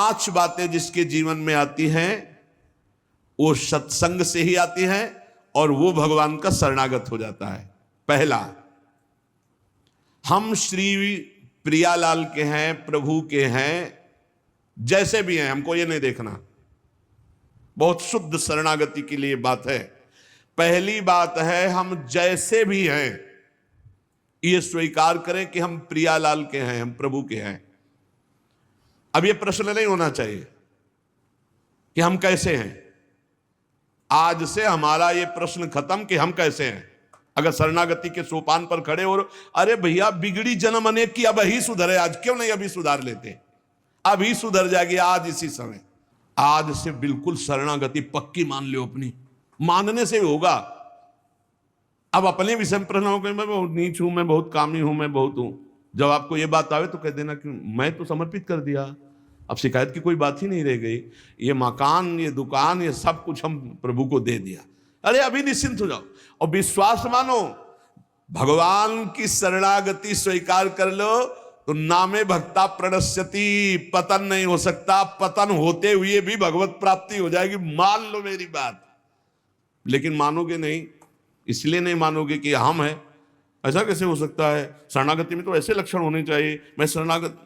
5 बातें जिसके जीवन में आती हैं वो सत्संग से ही आती हैं और वो भगवान का शरणागत हो जाता है। पहला, हम श्री प्रियालाल के हैं, प्रभु के हैं, जैसे भी हैं, हमको ये नहीं देखना। बहुत शुद्ध शरणागति के लिए बात है। पहली बात है हम जैसे भी हैं ये स्वीकार करें कि हम प्रियालाल के हैं, हम प्रभु के हैं। अब ये प्रश्न नहीं होना चाहिए कि हम कैसे हैं। आज से हमारा ये प्रश्न खत्म कि हम कैसे हैं। अगर शरणागति के सोपान पर खड़े और अरे भैया बिगड़ी जन्म अनेक की, अब ही सुधरे, आज क्यों नहीं अभी सुधार लेते, अभी सुधर जाएगी आज इसी समय। आज से बिल्कुल शरणागति पक्की मान लो अपनी, मानने से होगा। अब अपने विषय में प्रश्न हो गए, मैं बहुत नीच हूं, मैं बहुत कामी हूं, मैं बहुत हूं। जब आपको ये बात आवे तो कह देना कि मैं तो समर्पित कर दिया, अब शिकायत की कोई बात ही नहीं रह गई। ये मकान, ये दुकान, ये सब कुछ हम प्रभु को दे दिया। अरे अभी निश्चिंत हो जाओ और विश्वास मानो। भगवान की शरणागति स्वीकार कर लो तो नामे भक्ता प्रणश्यति, पतन नहीं हो सकता। पतन होते हुए भी भगवत प्राप्ति हो जाएगी, मान लो मेरी बात। लेकिन मानोगे नहीं, इसलिए नहीं मानोगे कि हम हैं। ऐसा कैसे हो सकता है, शरणागति में तो ऐसे लक्षण होने चाहिए। मैं शरणागत,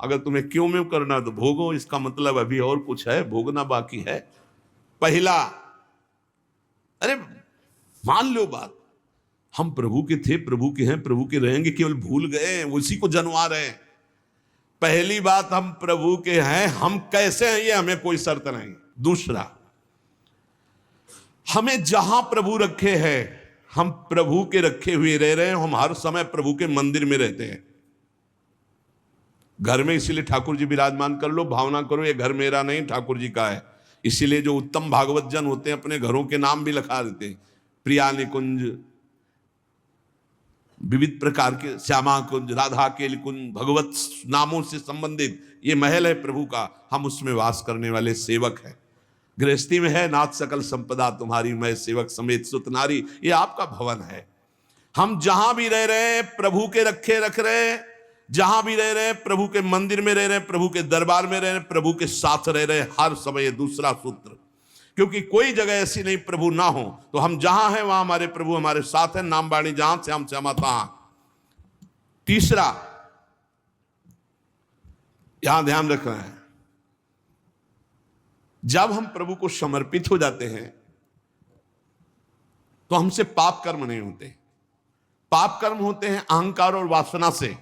अगर तुम्हें क्यों में करना तो भोगो, इसका मतलब अभी और कुछ है, भोगना बाकी है। पहला, अरे मान लो बात, हम प्रभु के थे, प्रभु के हैं, प्रभु के रहेंगे, केवल भूल गए, उसी को जनवा रहे हैं। पहली बात, हम प्रभु के हैं, हम कैसे हैं ये हमें कोई शर्त नहीं। दूसरा, हमें जहां प्रभु रखे हैं हम प्रभु के रखे हुए रह रहे हैं। हम हर समय प्रभु के मंदिर में रहते हैं। घर में इसीलिए ठाकुर जी विराजमान कर लो, भावना करो ये घर मेरा नहीं ठाकुर जी का है। इसीलिए जो उत्तम भागवत जन होते हैं अपने घरों के नाम भी लिखा देते हैं, प्रिया निकुंज, विविध प्रकार के श्यामा कुंज, राधा के कुंज, भगवत नामों से संबंधित ये महल है प्रभु का, हम उसमें वास करने वाले सेवक हैं। गृहस्थी में है, नाथ सकल संपदा तुम्हारी, मैं सेवक समेत सुत नारी, ये आपका भवन है। हम जहां भी रह रहे हैं प्रभु के रखे रख रहे हैं, जहां भी रह रहे हैं प्रभु के मंदिर में रह रहे हैं, प्रभु के दरबार में रह रहे हैं, प्रभु के साथ रह रहे हैं हर समय। दूसरा सूत्र, क्योंकि कोई जगह ऐसी नहीं प्रभु ना हो, तो हम जहां हैं वहां हमारे प्रभु हमारे साथ हैं। नाम बाणी जहां से हम श्यामा तहां। तीसरा, यहां ध्यान रखना है, जब हम प्रभु को समर्पित हो जाते हैं तो हमसे पाप कर्म नहीं होते। पाप कर्म होते हैं अहंकार और वासना से।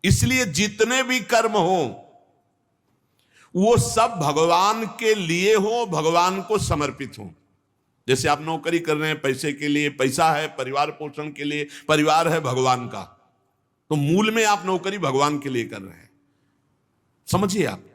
इसलिए जितने भी कर्म हो वो सब भगवान के लिए हो, भगवान को समर्पित हो। जैसे आप नौकरी कर रहे हैं पैसे के लिए, पैसा है परिवार पोषण के लिए, परिवार है भगवान का, तो मूल में आप नौकरी भगवान के लिए कर रहे हैं। समझिए, आप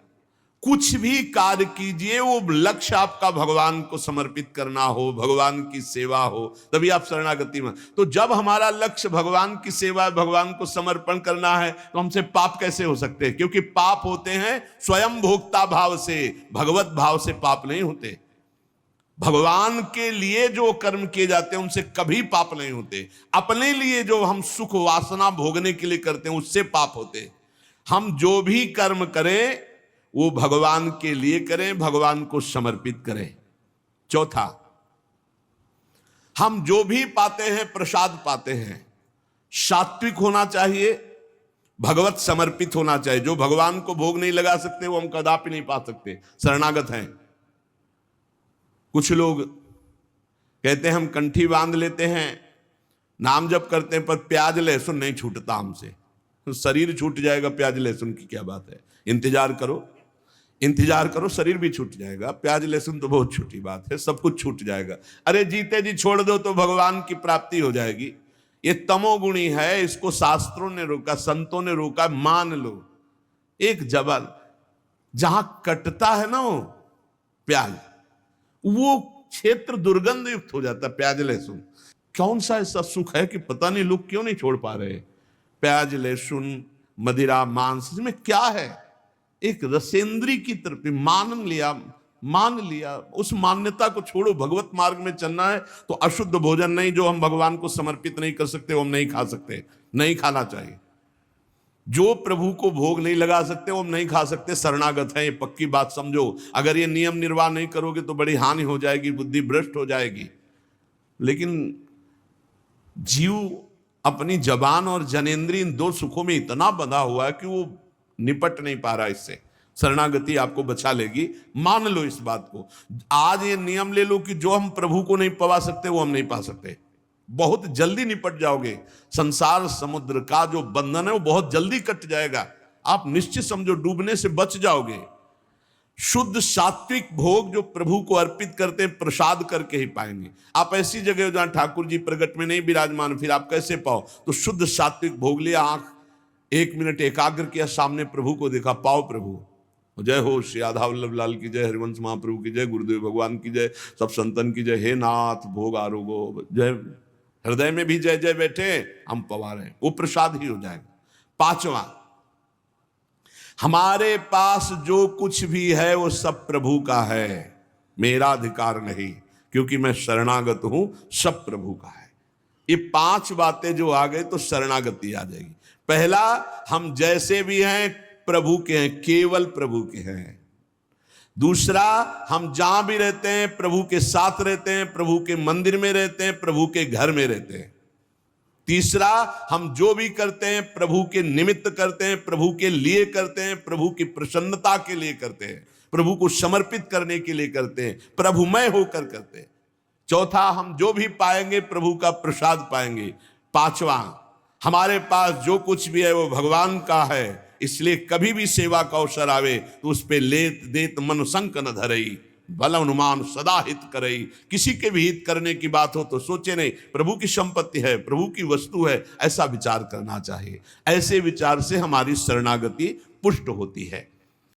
कुछ भी कार्य कीजिए वो लक्ष्य आपका भगवान को समर्पित करना हो, भगवान की सेवा हो, तभी आप शरणागति में। तो जब हमारा लक्ष्य भगवान की सेवा, भगवान को समर्पण करना है, तो हमसे पाप कैसे हो सकते हैं? क्योंकि पाप होते हैं स्वयं भोक्ता भाव से, भगवत भाव से पाप नहीं होते। भगवान के लिए जो कर्म किए जाते हैं उनसे कभी पाप नहीं होते। अपने लिए जो हम सुख वासना भोगने के लिए करते हैं उससे पाप होते। हम जो भी कर्म करें वो भगवान के लिए करें, भगवान को समर्पित करें। चौथा, हम जो भी पाते हैं प्रसाद पाते हैं, सात्विक होना चाहिए, भगवत समर्पित होना चाहिए। जो भगवान को भोग नहीं लगा सकते वो हम कदापि नहीं पा सकते, शरणागत हैं। कुछ लोग कहते हैं हम कंठी बांध लेते हैं, नाम जप करते हैं, पर प्याज लहसुन नहीं छूटता हमसे। तो शरीर छूट जाएगा, प्याज लहसुन की क्या बात है? इंतजार करो, इंतजार करो, शरीर भी छूट जाएगा। प्याज लहसुन तो बहुत छोटी बात है, सब कुछ छूट जाएगा। अरे जीते जी छोड़ दो तो भगवान की प्राप्ति हो जाएगी। ये तमोगुणी है, इसको शास्त्रों ने रोका, संतों ने रोका। मान लो एक जबल जहां कटता है ना वो प्याज, वो क्षेत्र दुर्गंध युक्त हो जाता है। प्याज लहसुन कौन सा ऐसा सुख है कि पता नहीं लोग क्यों नहीं छोड़ पा रहे? प्याज लहसुन, मदिरा, मांस, इसमें क्या है? एक रसेंद्री की तरफ मान लिया। उस मान्यता को छोड़ो। भगवत मार्ग में चलना है तो अशुद्ध भोजन नहीं, जो हम भगवान को समर्पित नहीं कर सकते वो हम नहीं खा सकते, नहीं खाना चाहिए। जो प्रभु को भोग नहीं लगा सकते वो हम नहीं खा सकते, शरणागत है, ये पक्की बात समझो। अगर ये नियम निर्वाह नहीं करोगे तो बड़ी हानि हो जाएगी, बुद्धि भ्रष्ट हो जाएगी। लेकिन जीव अपनी जबान और जनेंद्रिय इन दो सुखों में इतना बंधा हुआ है कि वो निपट नहीं पा रहा इससे। शरणागति आपको बचा लेगी, मान लो इस बात को। आज ये नियम ले लो कि जो हम प्रभु को नहीं पा सकते वो हम नहीं पा सकते, बहुत जल्दी निपट जाओगे। संसार समुद्र का जो बंधन है वो बहुत जल्दी कट जाएगा, आप निश्चित समझो डूबने से बच जाओगे। शुद्ध सात्विक भोग जो प्रभु को अर्पित करते हैं प्रसाद करके ही पाएंगे। आप ऐसी जगह हो जहां ठाकुर जी प्रगट में नहीं विराजमान, फिर आप कैसे पाओ? तो शुद्ध सात्विक भोग लिया, आंख 1 मिनट एकाग्र किया, सामने प्रभु को देखा, पाओ प्रभु। जय हो श्री राधा वल्लभ लाल की जय, हरिवंश महाप्रभु की जय, गुरुदेव भगवान की जय, सब संतन की जय। हे नाथ भोग आरोगो जय, हृदय में भी जय जय बैठे, हम पवा रहे हैं, वो प्रसाद ही हो जाएगा। 5वां, हमारे पास जो कुछ भी है वो सब प्रभु का है, मेरा अधिकार नहीं, क्योंकि मैं शरणागत हूं, सब प्रभु का है। ये 5 बातें जो आ गई तो शरणागति आ जाएगी। पहला, हम जैसे भी हैं प्रभु के हैं, केवल प्रभु के हैं। दूसरा, हम जहां भी रहते हैं प्रभु के साथ रहते हैं, प्रभु के मंदिर में रहते हैं, प्रभु के घर में रहते हैं। तीसरा, हम जो भी करते हैं प्रभु के निमित्त करते हैं, प्रभु के लिए करते हैं, प्रभु की प्रसन्नता के लिए करते हैं, प्रभु को समर्पित करने के लिए करते हैं, प्रभुमय होकर करते हैं। चौथा, हम जो भी पाएंगे प्रभु का प्रसाद पाएंगे। 5वां, हमारे पास जो कुछ भी है वो भगवान का है, इसलिए कभी भी सेवा का अवसर आवे तो उस पे लेत देत मन संक न धरई, बल अनुमान सदा हित करई। किसी के भी हित करने की बात हो तो सोचे नहीं, प्रभु की संपत्ति है, प्रभु की वस्तु है, ऐसा विचार करना चाहिए। ऐसे विचार से हमारी शरणागति पुष्ट होती है।